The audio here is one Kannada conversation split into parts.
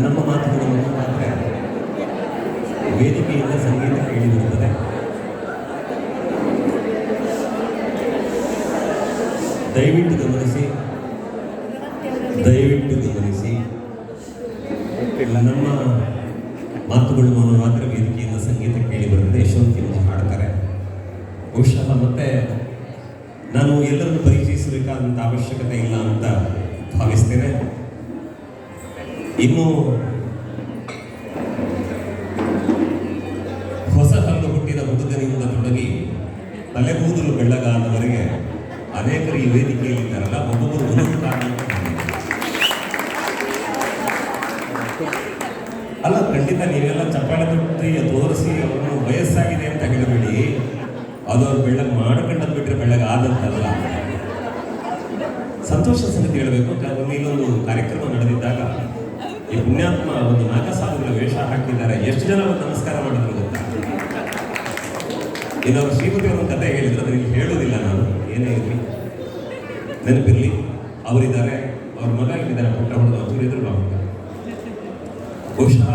ನಮ್ಮ ಮಾತುಗಳನ್ನು ಮಾತ್ರ ವೇದಿಕೆಯಿಂದ ಸಂಗೀತ ಕೇಳಿಬರುತ್ತದೆ. ದಯವಿಟ್ಟು ಗಮನಿಸಿ, ನಮ್ಮ ಮಾತುಗಳು ಮಾತ್ರ ವೇದಿಕೆಯಿಂದ ಸಂಗೀತ ಕೇಳಿ ಬರುತ್ತದೆ. ಯಶವಂತಿ ಹಾಡ್ತಾರೆ. ಬಹುಶಃ ಮತ್ತೆ ನಾನು ಎಲ್ಲರನ್ನು ಪರಿಚಯಿಸಬೇಕಾದಂಥ ಅವಶ್ಯಕತೆ ಇಲ್ಲ ಅಂತ ಭಾವಿಸ್ತೇನೆ. ಇನ್ನು ಹೊಸ ಹಲ್ಲು ಹುಟ್ಟಿದ ಹುಡುಗನಿಂದ ತೊಡಗಿ ತಲೆಗೂದಲು ಬೆಳ್ಳಗಾದವರೆಗೆ ಅನೇಕರು ಈ ವೇದಿಕೆಯಲ್ಲಿದ್ದಾರಲ್ಲ, ಒಬ್ಬೊಬ್ಬರು ಒಂದೊಂದು ಕಾರಣ ಅಲ್ಲ. ಖಂಡಿತ ನೀವೆಲ್ಲ ಚಪ್ಪಾಳೆ ತೊಟ್ಟಿ ತೋರಿಸಿ ಅವರನ್ನು ವಯಸ್ಸಾಗಿದೆ ಅಂತ ಹೇಳಬೇಡಿ. ಅದು ಅವ್ರು ಬೆಳ್ಳಗೆ ಮಾಡ್ಕೊಂಡದ್ ಬಿಟ್ಟರೆ ಬೆಳ್ಳಗೆ ಆದಂತಲ್ಲ. ಸಂತೋಷ ಸಂಗತಿ ಹೇಳಬೇಕು. ಇಲ್ಲೊಂದು ಕಾರ್ಯಕ್ರಮ ನಡೆದಿದ್ದಾಗ ಈ ಪುಣ್ಯಾತ್ಮ ಒಂದು ನಾಗಸಾಧುಗಳ ವೇಷ ಹಾಕಿದ್ದಾರೆ. ಎಷ್ಟು ಜನ ಒಂದು ನಮಸ್ಕಾರ ಮಾಡಿದ್ರು ಗೊತ್ತಾ? ಇನ್ನು ಅವ್ರ ಶ್ರೀಮತಿ ಅವ್ರ ಕತೆ ಹೇಳಿದ್ರು, ಅದರಲ್ಲಿ ಹೇಳೋದಿಲ್ಲ ನಾನು, ಏನೇ ಇರಲಿ ನೆನಪಿರಲಿ. ಅವರಿದ್ದಾರೆ, ಅವ್ರ ಮಗ ಇಲ್ಲಿದ್ದಾರೆ, ಪುಟ್ಟ ಹುಡುಗ ಅವರಿದ್ರು ಮಗ. ಬಹುಶಃ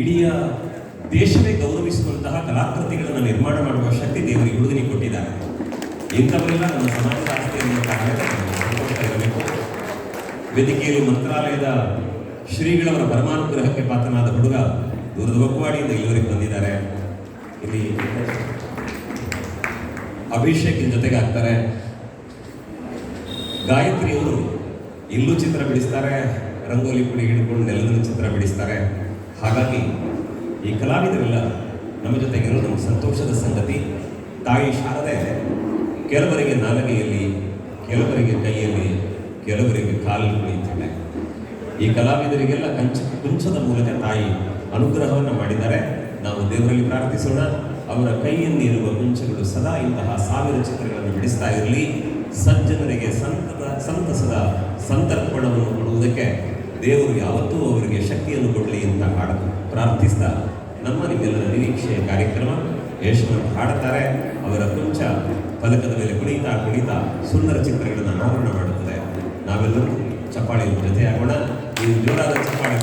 ಇಡೀ ದೇಶವೇ ಗೌರವಿಸುವಂತಹ ಕಲಾಕೃತಿಗಳನ್ನು ನಿರ್ಮಾಣ ಮಾಡುವ ಶಕ್ತಿ ದೇವರು ಹುಡುಗನಿಗೆ ಕೊಟ್ಟಿದ್ದಾರೆ. ಇಂಥವರೆಲ್ಲ ನಮ್ಮ ಸಮಾಜದ ಆಸ್ತಿ ಎನ್ನುವ ಕಾರಣಕ್ಕೆ ಸಂತೋಷ ಇರಬೇಕು. ವೇದಿಕೆಯಲ್ಲಿ ಮಂತ್ರಾಲಯದ ಶ್ರೀಗಳವರ ಪರಮಾನುಗ್ರಹಕ್ಕೆ ಪಾತ್ರನಾದ ಹುಡುಗ ದೂರದ ಬಕ್ಕವಾಡಿಯಿಂದ ಇಲ್ಲಿವರೆಗೆ ಬಂದಿದ್ದಾರೆ. ಇಲ್ಲಿ ಅಭಿಷೇಕಿನ ಜೊತೆಗೆ ಆಗ್ತಾರೆ. ಗಾಯತ್ರಿಯವರು ಇಲ್ಲೂ ಚಿತ್ರ ಬಿಡಿಸ್ತಾರೆ, ರಂಗೋಲಿ ಪುಡಿ ಹಿಡ್ಕೊಂಡು ನೆಲದಲ್ಲಿ ಚಿತ್ರ ಬಿಡಿಸ್ತಾರೆ. ಹಾಗಾಗಿ ಈ ಕಲಾವಿದರೆಲ್ಲ ನಮ್ಮ ಜೊತೆಗಿರೋ ನಮ್ಮ ಸಂತೋಷದ ಸಂಗತಿ. ತಾಯಿ ಶಾರದೆ ಕೆಲವರಿಗೆ ನಾಲಗೆಯಲ್ಲಿ, ಕೆಲವರಿಗೆ ಕೈಯಲ್ಲಿ, ಕೆಲವರಿಗೆ ಕಾಲಲ್ಲಿ ಕುಣಿಯುತ್ತಾಳೆ. ಈ ಕಲಾವಿದರಿಗೆಲ್ಲ ಕುಂಚದ ಮೂಲಕ ತಾಯಿ ಅನುಗ್ರಹವನ್ನು ಮಾಡಿದ್ದಾರೆ. ನಾವು ದೇವರಲ್ಲಿ ಪ್ರಾರ್ಥಿಸೋಣ, ಅವರ ಕೈಯಲ್ಲಿರುವ ಕುಂಚಗಳು ಸದಾ ಇಂತಹ 1000 ಚಿತ್ರಗಳನ್ನು ಬಿಡಿಸ್ತಾ ಇರಲಿ. ಸಜ್ಜನರಿಗೆ ಸಂತಸದ ಸಂತರ್ಪಣವನ್ನು ಕೊಡುವುದಕ್ಕೆ ದೇವರು ಯಾವತ್ತೂ ಅವರಿಗೆ ಶಕ್ತಿಯನ್ನು ಕೊಡಲಿ ಅಂತ ಪ್ರಾರ್ಥಿಸ್ತಾ ನಮ್ಮ ನಿಮ್ಮೆಲ್ಲರ ನಿರೀಕ್ಷೆಯ ಕಾರ್ಯಕ್ರಮ ಯಶವಂತ ಹಾಡುತ್ತಾರೆ. ಅವರ ಕುಂಚ ಫಲಕದ ಮೇಲೆ ಕುಣಿತಾ ಕುಣಿತಾ ಸುಂದರ ಚಿತ್ರಗಳನ್ನು ಅನಾವರಣ ಮಾಡುತ್ತದೆ. ನಾವೆಲ್ಲರೂ ಚಪ್ಪಾಳೆಯ ಜೊತೆಯಾಗೋಣ. ನೀವು ಜೋರಾದ ಚಪ್ಪಾಳೆ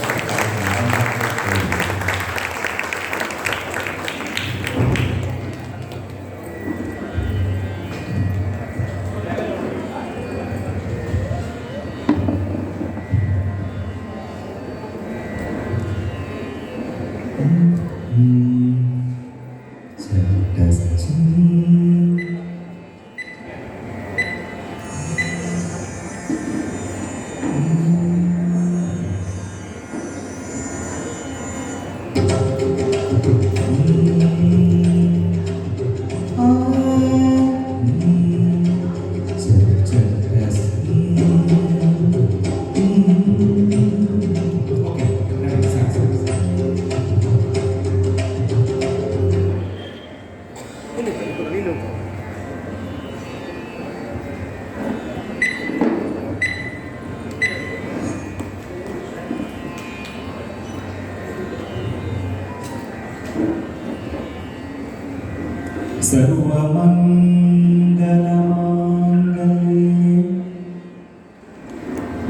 सर्वमङ्गलमाङ्गल्ये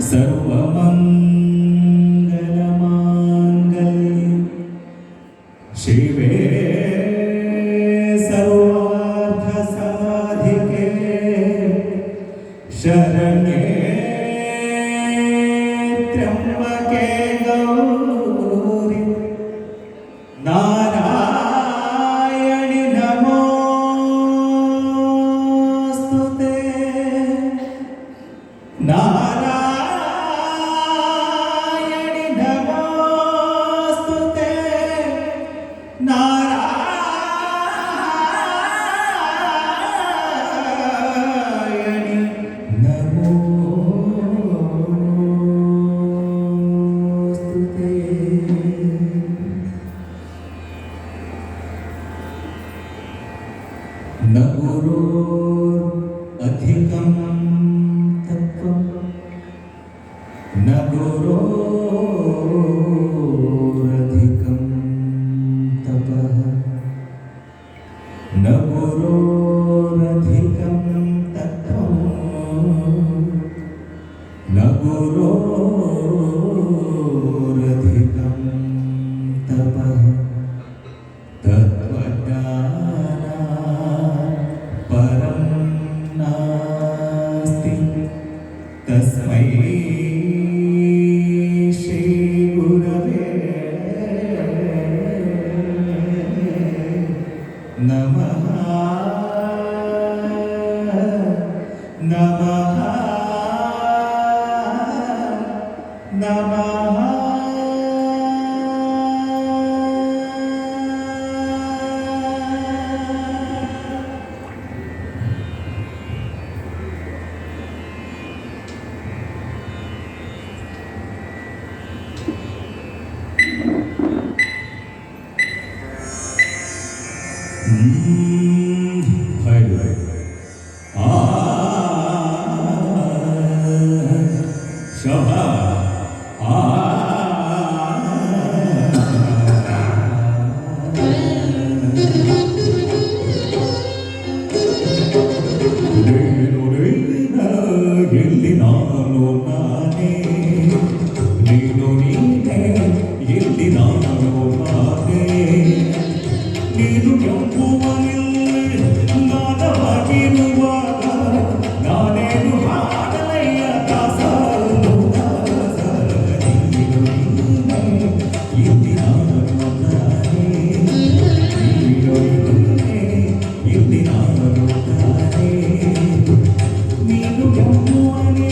सर्वमङ्गलमाङ्गल्ये शिवे सर्वार्थसाधिके शरण्ये त्र्यम्बके गौरि नारायणि नमोस्तुते. नारायणि नमोस्तुते. नारायणि नमोस्तुते. न गुरोरधिकं तत्त्वं न गुरोरधिकं तपः न गुरोरधिकं तत्त्वं न गुरोरधिकं ಶ್ರೀ ಗುರವೇ ನಮಃ ನಮಃ ನಮಃ. ಹಾಯ್ ಆ ಶೋಭಾ ಆ ಎಲ್ಲಿ ನಾನು ನಾನೇ ನೀನು ನೀನೇ ಎಲ್ಲಿ ನಾನು ನಾನೇ ನೀನು ಎಂಬುವಲ್ಲಿ ನಾದವಾಗಿರುವಾಗ ನಾನೇನು ಹಾಡಲಯ್ಯ ದಾಸನು ದಾಸ ನೀನು ನೀನೇ ಎಲ್ಲಿ ನಾನು ನಾನೇ ನೀನು ನೀನೇ ಎಲ್ಲಿ ನಾನು ನಾನೇ ನೀನು ಎಂಬುವಲ್ಲಿ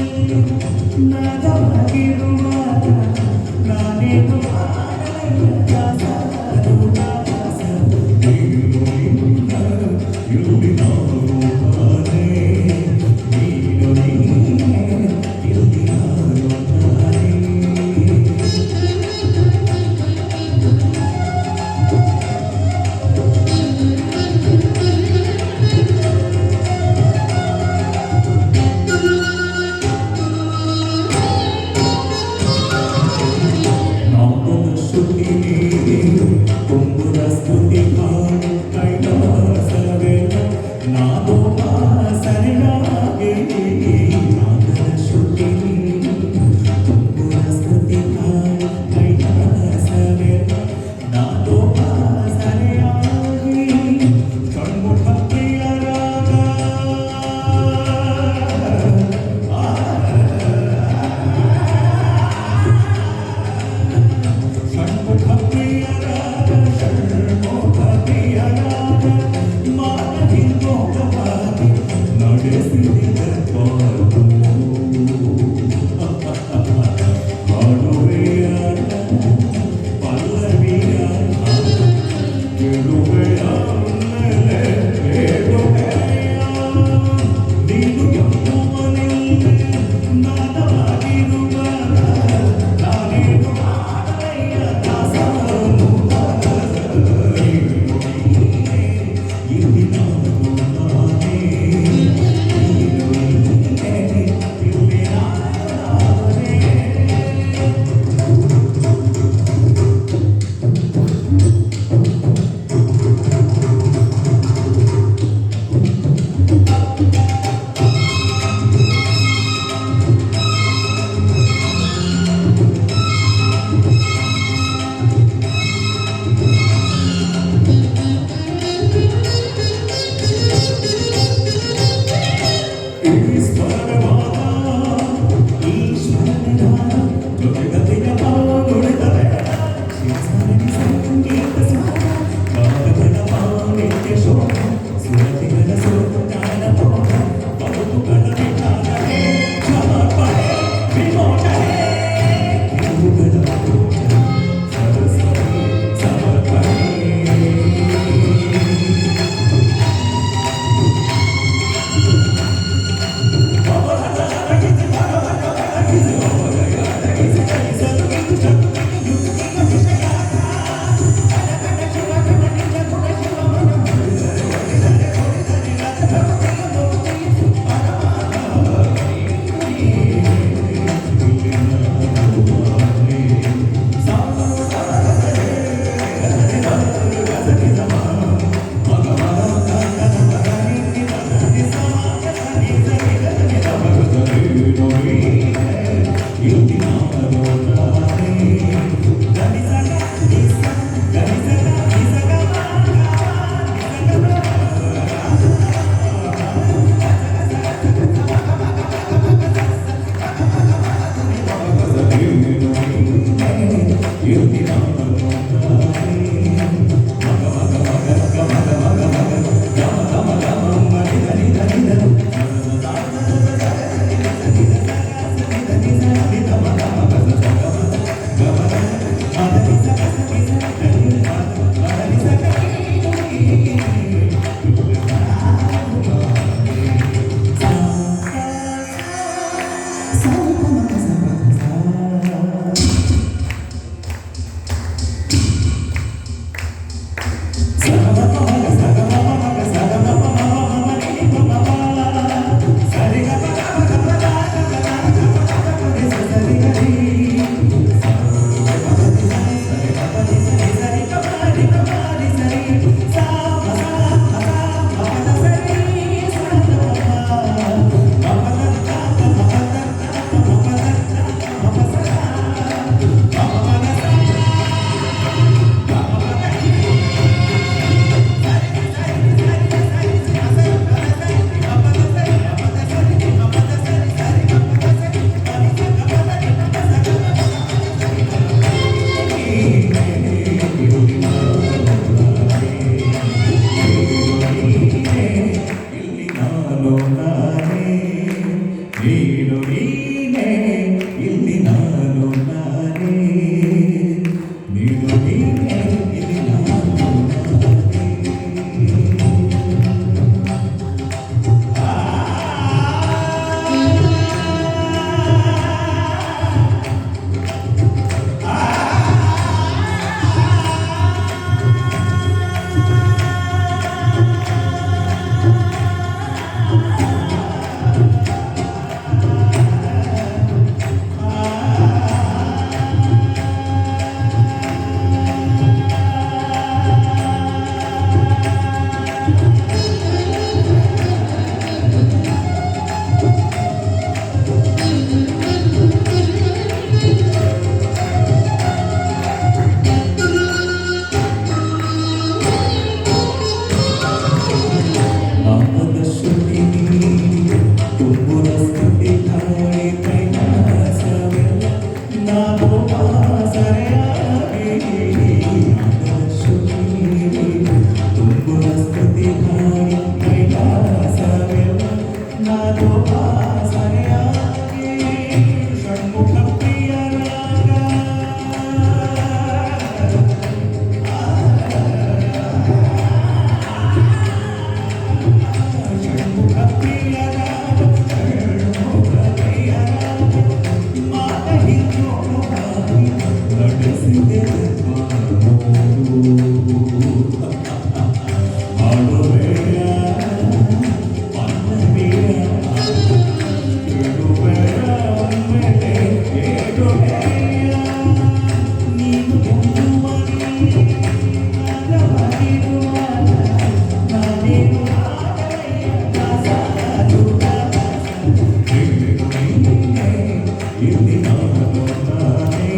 ಇಲ್ಲಿ ನಾನು ನಾನೇ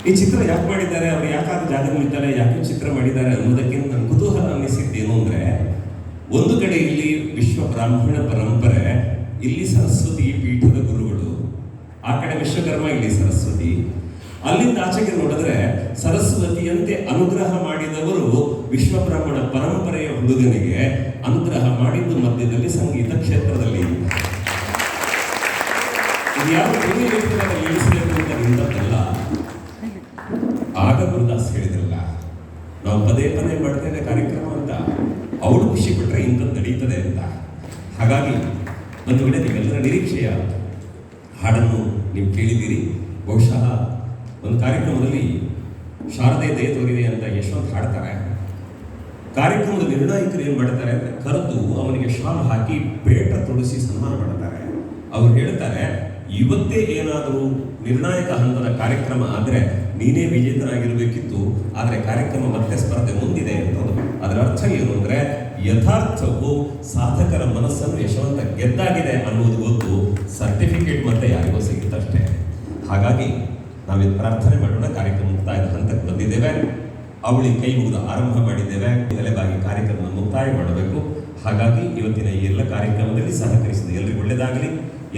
ಈ ಚಿತ್ರ ಯಾಕೆ ಮಾಡಿದ್ದಾರೆ, ಅವ್ರು ಯಾಕಾದ ಜಾಗದಲ್ಲಿದ್ದಾರೆ, ಯಾಕೆ ಚಿತ್ರ ಮಾಡಿದ್ದಾರೆ ಅನ್ನೋದಕ್ಕಿಂತ ನನ್ನ ಕುತೂಹಲ ಅನ್ನಿಸಿದ್ದೇನು ಅಂದ್ರೆ, ಒಂದು ಕಡೆ ಇಲ್ಲಿ ವಿಶ್ವ ಬ್ರಾಹ್ಮಣ ಪರಂಪರೆ, ಇಲ್ಲಿ ಸರಸ್ವತಿ ಪೀಠದ ಗುರುಗಳು, ಆ ಕಡೆ ವಿಶ್ವಕರ್ಮ, ಇಲ್ಲಿ ಸರಸ್ವತಿ. ಅಲ್ಲಿಂದ ಆಚೆಗೆ ನೋಡಿದ್ರೆ ಸರಸ್ವತಿಯಂತೆ ಅನುಗ್ರಹ ಮಾಡಿದವರು ವಿಶ್ವ ಬ್ರಾಹ್ಮಣ ಪರಂಪರೆಯ ಹುಡುಗನಿಗೆ ಅನುಗ್ರಹ ಮಾಡಿದ್ದು ಮಧ್ಯದಲ್ಲಿ ಸಂಗೀತ ಕ್ಷೇತ್ರದಲ್ಲಿ. ಇದು ಯಾವ ಇಳಿಸಬೇಕು ಅಂತ ನಿಂತಲ್ಲ. ಆಗ ಗುರುದಾಸ್ ಹೇಳಿದ್ರಲ್ಲ, ನಾವು ಪದೇ ಪದೇ ಮಾಡ್ತೇವೆ ಕಾರ್ಯಕ್ರಮ ಅಂತ, ಅವಳು ಖುಷಿ ಪಟ್ರೆ ಇಂಥದ್ದು ನಡೀತದೆ ಅಂತ. ಹಾಗಾಗಿ ಒಂದು ವೇಳೆ ನೀವೆಲ್ಲರ ನಿರೀಕ್ಷೆಯ ಹಾಡನ್ನು ನೀವು ಕೇಳಿದ್ದೀರಿ. ಬಹುಶಃ ಒಂದು ಕಾರ್ಯಕ್ರಮದಲ್ಲಿ ಶಾರದೆ ದಯ ತೋರಿದೆ ಅಂತ ಯಶವಂತ್ ಹಾಡ್ತಾರೆ. ಕಾರ್ಯಕ್ರಮದ ನಿರ್ಣಾಯಕರು ಏನು ಮಾಡ್ತಾರೆ ಅಂದರೆ, ಕರೆದು ಅವನಿಗೆ ಶಾಲ್ ಹಾಕಿ ಪೇಟ ತೊಡಿಸಿ ಸನ್ಮಾನ ಮಾಡ್ತಾರೆ. ಅವ್ರು ಹೇಳ್ತಾರೆ, ಇವತ್ತೇ ಏನಾದರೂ ನಿರ್ಣಾಯಕ ಹಂತದ ಕಾರ್ಯಕ್ರಮ ಆದರೆ ನೀನೇ ವಿಜೇತನಾಗಿರಬೇಕಿತ್ತು, ಆದರೆ ಕಾರ್ಯಕ್ರಮ ಮತ್ತೆ ಸ್ಪರ್ಧೆ ಮುಂದಿದೆ ಅಂತಂದು. ಅದರ ಅರ್ಥ ಏನು ಅಂದರೆ, ಯಥಾರ್ಥವು ಸಾಧಕರ ಮನಸ್ಸನ್ನು ಯಶವಂತ ಗೆದ್ದಾಗಿದೆ ಅನ್ನೋದು ಗೊತ್ತು, ಸರ್ಟಿಫಿಕೇಟ್ ಮತ್ತೆ ಯಾರಿಗೋ ಸಿಗುತ್ತಷ್ಟೇ. ಹಾಗಾಗಿ ನಾವಿದು ಪ್ರಾರ್ಥನೆ ಮಾಡೋಣ. ಕಾರ್ಯಕ್ರಮ ಮುಕ್ತಾಯದ ಹಂತಕ್ಕೆ ಬಂದಿದ್ದೇವೆ. ಅವಳಿ ಕೈ ಮುಗಿದು ಆರಂಭ ಮಾಡಿದ್ದೇವೆ, ತಲೆಬಾಗಿ ಕಾರ್ಯಕ್ರಮ ಮುಕ್ತಾಯ ಮಾಡಬೇಕು. ಹಾಗಾಗಿ ಇವತ್ತಿನ ಈ ಎಲ್ಲ ಕಾರ್ಯಕ್ರಮದಲ್ಲಿ ಸಹಕರಿಸಿದ ಎಲ್ಲರಿಗೂ ಒಳ್ಳೆಯದಾಗಲಿ.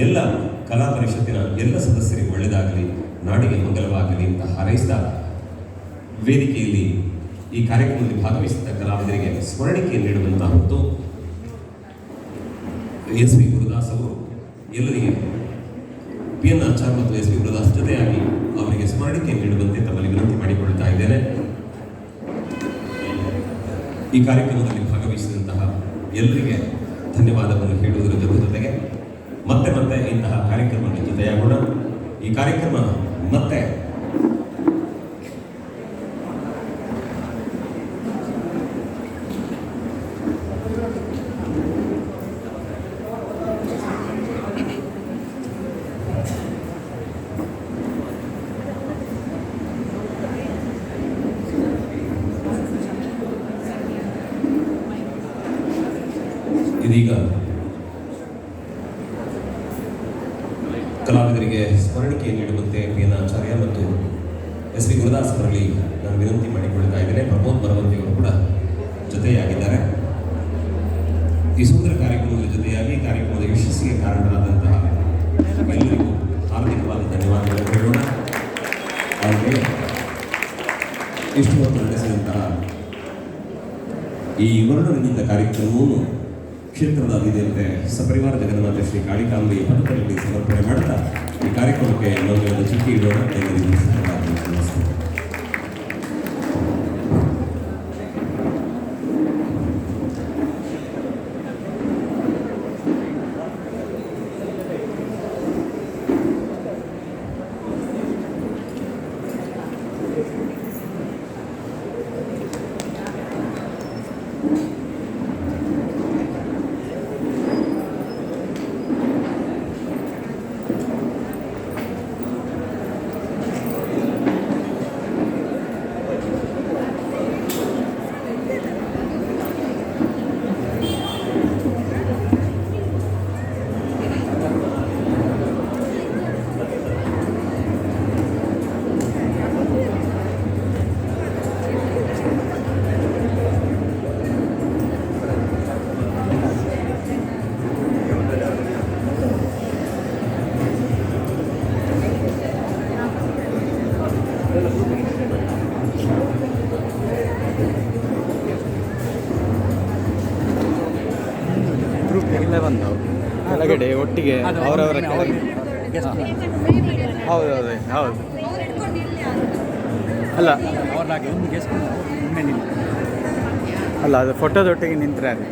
ಎಲ್ಲ ಕಲಾ ಪರಿಷತ್ತಿನ ಎಲ್ಲ ಸದಸ್ಯರಿಗೆ ಒಳ್ಳೆಯದಾಗಲಿ, ನಾಡಿಗೆ ಮಂಗಲವಾಗಲಿ ಅಂತ ಹಾರೈಸಿದ ವೇದಿಕೆಯಲ್ಲಿ ಈ ಕಾರ್ಯಕ್ರಮದಲ್ಲಿ ಭಾಗವಹಿಸಿದ ಕಲಾವಿದರಿಗೆ ಸ್ಮರಣಿಕೆ ನೀಡುವಂತಹ ಹೊತ್ತು ಎಸ್ ವಿ ಗುರುದಾಸ್ ಅವರು ಎಲ್ಲರಿಗೆ ಪಿ ಎನ್ ಆಚಾರ್ ಮತ್ತು ಎಸ್ ವಿ ಗುರುದಾಸ್ ಜೊತೆಯಾಗಿ ಅವರಿಗೆ ಸ್ಮರಣಿಕೆ ನೀಡುವಂತೆ ತಮ್ಮಲ್ಲಿ ವಿನಂತಿ ಮಾಡಿಕೊಳ್ತಾ ಇದ್ದೇನೆ. ಈ ಕಾರ್ಯಕ್ರಮದಲ್ಲಿ ಭಾಗವಹಿಸಿದಂತಹ ಎಲ್ಲರಿಗೆ ಧನ್ಯವಾದವನ್ನು ಹೇಳುವುದರ ಜೊತೆಗೆ ಮತ್ತೆ ಮತ್ತೆ ಇಂತಹ ಕಾರ್ಯಕ್ರಮಗಳ ಜೊತೆಯಾಗೋಣ. ಈ ಕಾರ್ಯಕ್ರಮ ಮತ್ತೆ ಇದೀಗ ಕಲಾವಿದರಿಗೆ ಸ್ಮರಣಿಕೆ ನೀಡುವಂತೆ ಪಿ ಎನ್ ಆಚಾರ್ಯ ಮತ್ತು ಎಸ್ ವಿ ಗುರುದಾಸ್ ಅವರಲ್ಲಿ ನಾನು ವಿನಂತಿ ಮಾಡಿಕೊಳ್ತಾ ಇದ್ದೇನೆ. ಪ್ರಮೋದ್ ಬರವಂತಿಯವರು ಕೂಡ ಜೊತೆಯಾಗಿದ್ದಾರೆ. ಈ ಸುಂದರ ಕಾರ್ಯಕ್ರಮದ ಜೊತೆಯಾಗಿ ಕಾರ್ಯಕ್ರಮದ ಯಶಸ್ಸಿಗೆ ಕಾರಣರಾದಂತಹ ಎಲ್ಲರಿಗೂ ಹಾರ್ದಿಕವಾದ ಧನ್ಯವಾದಗಳನ್ನು ಹೇಳೋಣ. ಹಾಗೆ ಇಷ್ಟು ಹೊತ್ತು ನಡೆಸಿದಂತಹ ಈ ವರ್ಣರಂಜಿತ ಕಾರ್ಯಕ್ರಮವನ್ನು ಕ್ಷೇತ್ರದ ಅಧಿದೇವತೆ ಸಪರಿವಾರ ಜಗನ್ನಾಥ ಶ್ರೀ ಕಾಳಿಕಾಂಬೆ ಪದದಲ್ಲಿ ಸಮರ್ಪಣೆ ಮಾಡುತ್ತಾ ಈ ಕಾರ್ಯಕ್ರಮಕ್ಕೆ ಮಂಗಳದ ಚುಕ್ಕಿ ಇಡೋಣ. ಎಲ್ಲರಿಗೂ ನಮಸ್ಕಾರ. ಇಲ್ಲೇ ಬಂದು ಕೆಳಗಡೆ ಒಟ್ಟಿಗೆ ಅವರವರ ಹೌದೌದು ಹೌದು ಅಲ್ಲ ಅಲ್ಲ ಅದು ಫೋಟೋದೊಟ್ಟಿಗೆ ನಿಂತರೆ ಅಂತ